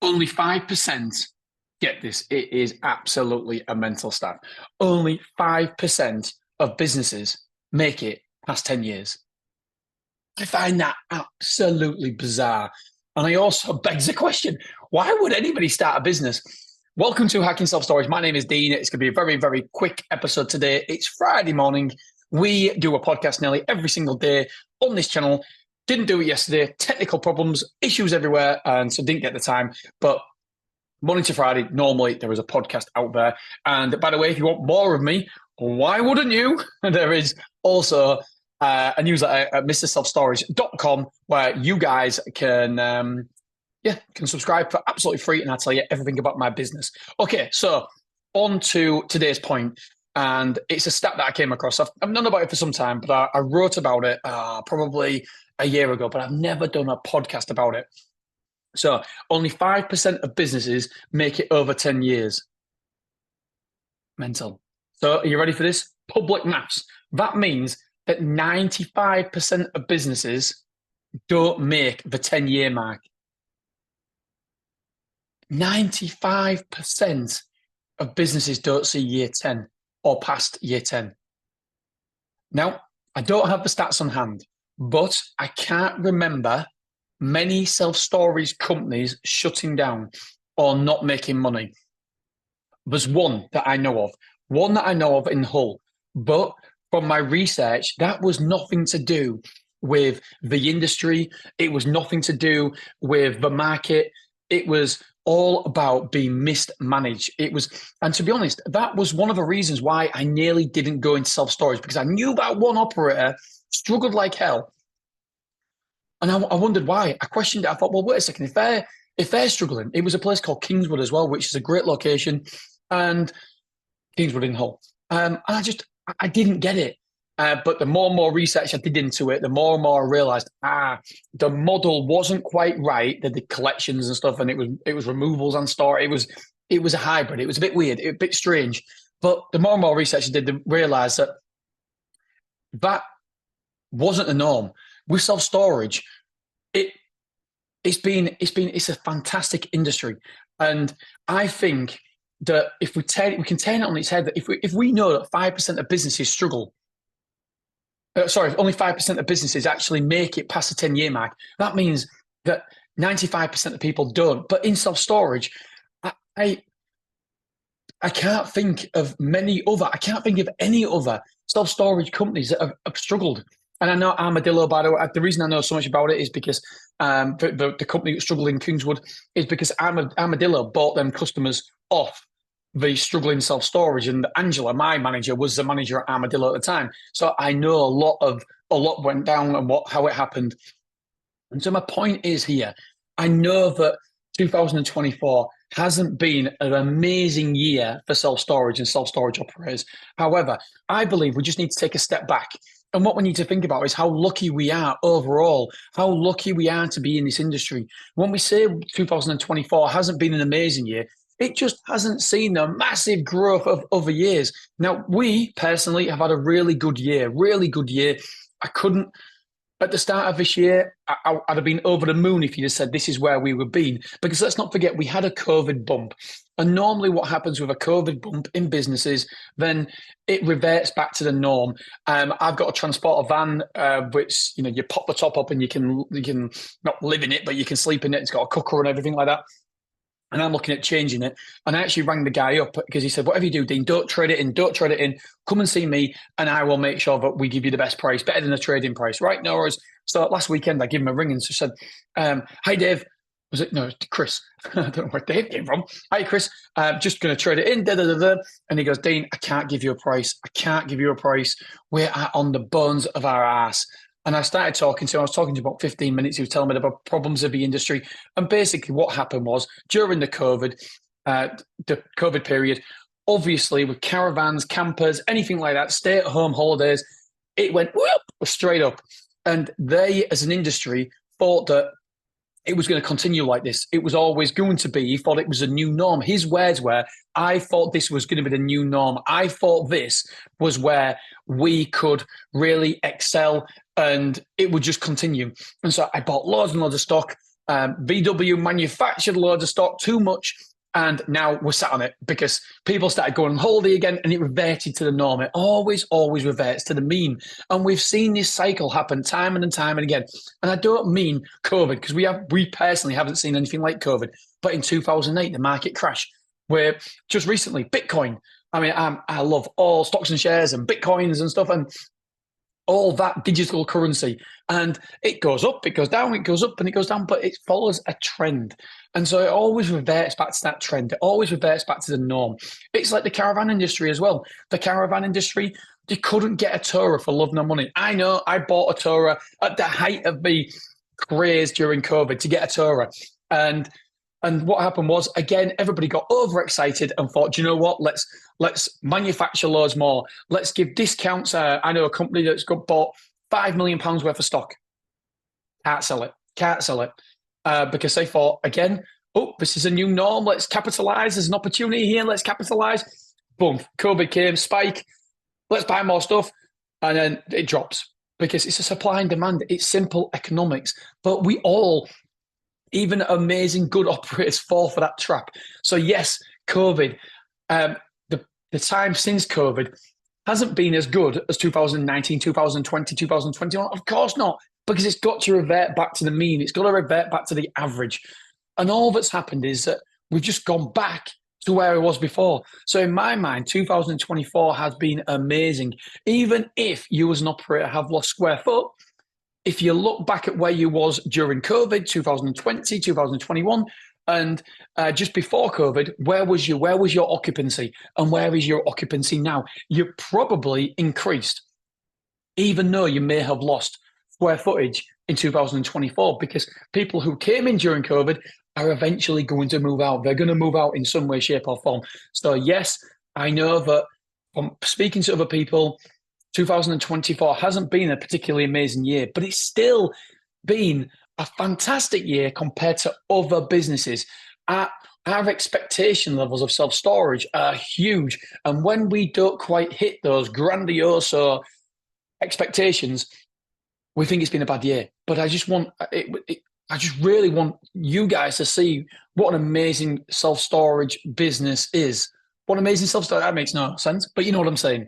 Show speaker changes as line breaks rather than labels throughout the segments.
Only 5%, get this, it is absolutely a mental stat. Only 5% of businesses make it past 10 years. I find that absolutely bizarre. And I also begs the question, why would anybody start a business? Welcome to Hacking Self Storage. My name is Dean. It's going to be a very, very quick episode today. It's Friday morning. We do a podcast nearly every single day on this channel. Didn't do it yesterday. Technical problems, issues everywhere, and so didn't get the time. But Monday to Friday, normally there is a podcast out there. And by the way, if you want more of me, why wouldn't you? There is also a newsletter at mrselfstorage.com where you guys can subscribe for absolutely free, and I'll tell you everything about my business. Okay, so on to today's point, and it's a stat that I came across. I've known about it for some time, but I wrote about it probably a year ago, but I've never done a podcast about it. So only 5% of businesses make it over 10 years. Mental. So are you ready for this? Public maths. That means that 95% of businesses don't make the 10-year mark. 95% of businesses don't see year 10 or past year 10. Now, I don't have the stats on hand, but I can't remember many self-storage companies shutting down or not making money. There's one that I know of in Hull, but from my research, that was nothing to do with the industry. It was nothing to do with the market. It was all about being mismanaged. And to be honest, that was one of the reasons why I nearly didn't go into self-storage, because I knew that one operator struggled like hell. And I wondered why. I questioned it. I thought, well, wait a second. If they're struggling, it was a place called Kingswood as well, which is a great location, and Kingswood in Hull. And I didn't get it. But the more and more research I did into it, the more and more I realized, the model wasn't quite right. They did collections and stuff, and it was removals and store. It was a hybrid. It was a bit weird, a bit strange. But the more and more research I did, I realized that wasn't the norm. With self-storage, it's a fantastic industry, and I think that if we can turn it on its head, that if we know that 5% of businesses struggle, only 5% of businesses actually make it past the 10-year mark, that means that 95% of people don't. But in self-storage, I can't think of any other self-storage companies that have struggled. And I know Armadillo, by the way, the reason I know so much about it is because the company that struggled in Kingswood is because Armadillo bought them customers off the struggling self-storage. And Angela, my manager, was the manager at Armadillo at the time. So I know a lot went down and how it happened. And so my point is here, I know that 2024 hasn't been an amazing year for self-storage and self-storage operators. However, I believe we just need to take a step back. And what we need to think about is how lucky we are overall, how lucky we are to be in this industry. When we say 2024 hasn't been an amazing year, it just hasn't seen the massive growth of other years. Now, we personally have had a really good year. At the start of this year, I'd have been over the moon if you'd have said this is where we would be. Because let's not forget, we had a COVID bump. And normally what happens with a COVID bump in businesses, then it reverts back to the norm. I've got a transporter van, which, you pop the top up and you can not live in it, but you can sleep in it. It's got a cooker and everything like that. And I'm looking at changing it. And I actually rang the guy up because he said, whatever you do, Dean, don't trade it in. Come and see me and I will make sure that we give you the best price, better than the trading price. Right? No worries. So last weekend, I gave him a ring and said, hi, Dave. Was it? No, Chris. I don't know where Dave came from. Hi, Chris. Just going to trade it in. Da, da, da, da. And he goes, Dean, I can't give you a price. We're on the bones of our ass. And I started talking to him. I was talking to him about 15 minutes. He was telling me about problems of the industry. And basically what happened was during the COVID period, obviously with caravans, campers, anything like that, stay-at-home holidays, it went straight up. And they, as an industry, thought that it was going to continue like this. It was always going to be. He thought it was a new norm. His words were, I thought this was going to be the new norm. I thought this was where we could really excel and it would just continue. And so I bought loads and loads of stock. VW manufactured loads of stock, too much, and now we're sat on it because people started going on holiday again and it reverted to the norm. It always reverts to the mean. And we've seen this cycle happen time and time and again. And I don't mean COVID, because we personally haven't seen anything like COVID. But in 2008, the market crashed, where just recently, Bitcoin. I mean, I love all stocks and shares and Bitcoins and stuff, and all that digital currency. And it goes up, it goes down, it goes up and it goes down, but it follows a trend. And so it always reverts back to that trend. It always reverts back to the norm. It's like the caravan industry as well. The caravan industry, you couldn't get a Tourer for love nor money. I know I bought a Tourer at the height of the craze during COVID to get a Tourer. And what happened was, again, everybody got overexcited and thought, do you know what? Let's manufacture loads more. Let's give discounts. I know a company that's bought £5 million worth of stock. Can't sell it. Because they thought, again, this is a new norm. Let's capitalize. There's an opportunity here. Let's capitalize. Boom. COVID came, spike. Let's buy more stuff. And then it drops because it's a supply and demand. It's simple economics. But we all, even amazing good operators, fall for that trap. So yes, COVID, the time since COVID hasn't been as good as 2019, 2020, 2021. Of course not, because it's got to revert back to the mean. It's got to revert back to the average. And all that's happened is that we've just gone back to where it was before. So in my mind, 2024 has been amazing. Even if you as an operator have lost square foot, if you look back at where you was during COVID, 2020, 2021, and just before COVID, where was you? Where was your occupancy? And where is your occupancy now? You probably increased, even though you may have lost square footage in 2024, because people who came in during COVID are eventually going to move out. They're going to move out in some way, shape, or form. So yes, I know that from speaking to other people, 2024 hasn't been a particularly amazing year, but it's still been a fantastic year compared to other businesses. Our expectation levels of self-storage are huge. And when we don't quite hit those grandiose expectations, we think it's been a bad year. But I just really want you guys to see what an amazing self-storage business is. What amazing self-storage, that makes no sense, but you know what I'm saying.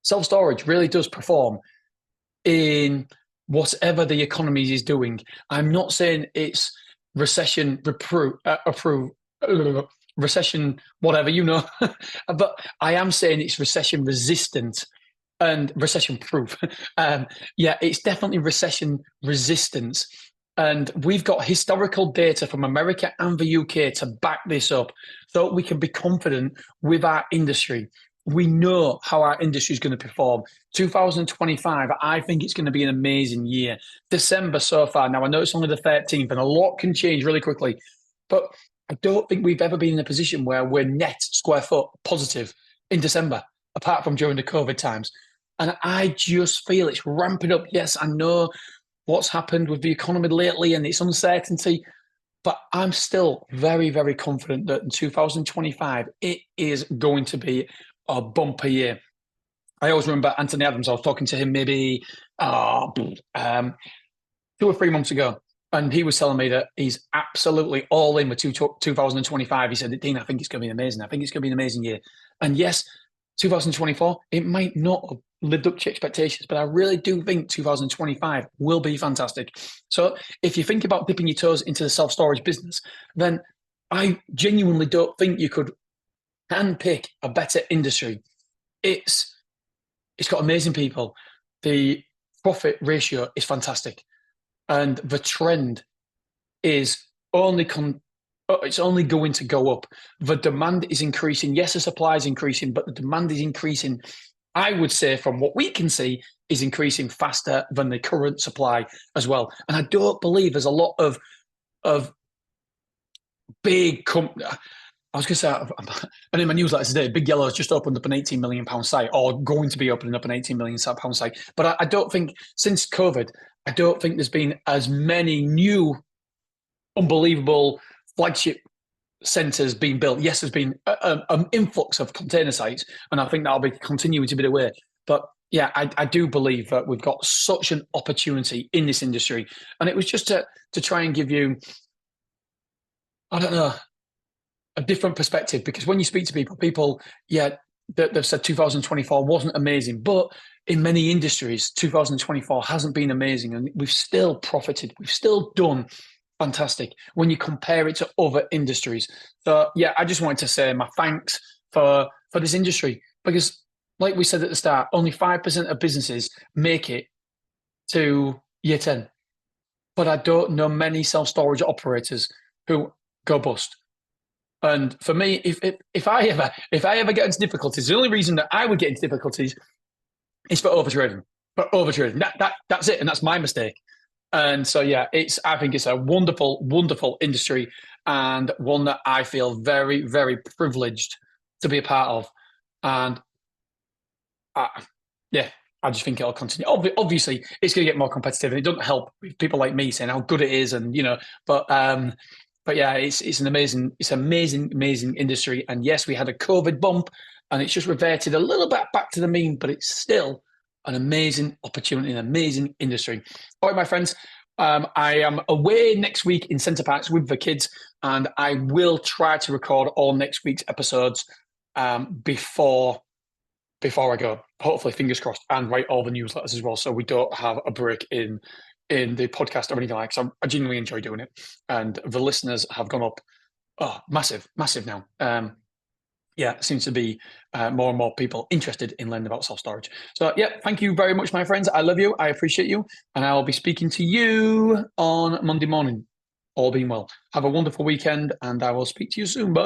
Self-storage really does perform in whatever the economy is doing. I'm not saying it's recession recession, whatever, you know, but I am saying it's recession resistant and recession proof. Yeah, it's definitely recession resistance. And we've got historical data from America and the UK to back this up so we can be confident with our industry. We know how our industry is going to perform. 2025, I think it's going to be an amazing year. December so far, now I know it's only the 13th and a lot can change really quickly, but I don't think we've ever been in a position where we're net square foot positive in December, apart from during the COVID times. And I just feel it's ramping up. Yes, I know what's happened with the economy lately and its uncertainty, but I'm still very, very confident that in 2025, it is going to be a bumper year. I always remember Anthony Adams. I was talking to him maybe 2 or 3 months ago, and he was telling me that he's absolutely all in with 2025. He said, Dean, I think it's going to be amazing. I think it's going to be an amazing year. And yes, 2024, it might not have lived up to expectations, but I really do think 2025 will be fantastic. So if you think about dipping your toes into the self-storage business, then I genuinely don't think you could handpick a better industry. It's got amazing people. The profit ratio is fantastic, and the trend is it's only going to go up. The demand is increasing. Yes, the supply is increasing, but the demand is increasing. I would say, from what we can see, is increasing faster than the current supply as well. And I don't believe there's a lot of big companies. I was going to say, and in my newsletter today, Big Yellow has just opened up an £18 million site, or going to be opening up an £18 million site. But I don't think, since COVID, I don't think there's been as many new, unbelievable flagship centres being built. Yes, there's been an influx of container sites, and I think that'll be continuing to be the way. But yeah, I do believe that we've got such an opportunity in this industry, and it was just to try and give you, I don't know, a different perspective. Because when you speak to people, yeah, they've said 2024 wasn't amazing, but in many industries, 2024 hasn't been amazing, and we've still profited. We've still done fantastic when you compare it to other industries. So yeah, I just wanted to say my thanks for this industry because, like we said at the start, only 5% of businesses make it to year 10. But I don't know many self storage operators who go bust. And for me, if I ever get into difficulties, the only reason that I would get into difficulties is for overtrading. For overtrading, that's it, and that's my mistake. And so yeah, I think it's a wonderful, wonderful industry, and one that I feel very, very privileged to be a part of. And yeah, I just think it'll continue. Obviously, it's going to get more competitive, and it doesn't help with people like me saying how good it is, and but yeah, it's an amazing industry. And yes, we had a COVID bump, and it's just reverted a little bit back to the mean, but it's still an amazing opportunity, an amazing industry. All right, my friends. I am away next week in Centre Parks with the kids, and I will try to record all next week's episodes before I go. Hopefully, fingers crossed, and write all the newsletters as well, so we don't have a break in the podcast or anything like. So I genuinely enjoy doing it, and the listeners have gone up. Oh, massive now. Yeah, it seems to be more and more people interested in learning about self storage. So yeah, thank you very much, my friends. I love you. I appreciate you, and I will be speaking to you on Monday morning. All being well. Have a wonderful weekend, and I will speak to you soon. Bye.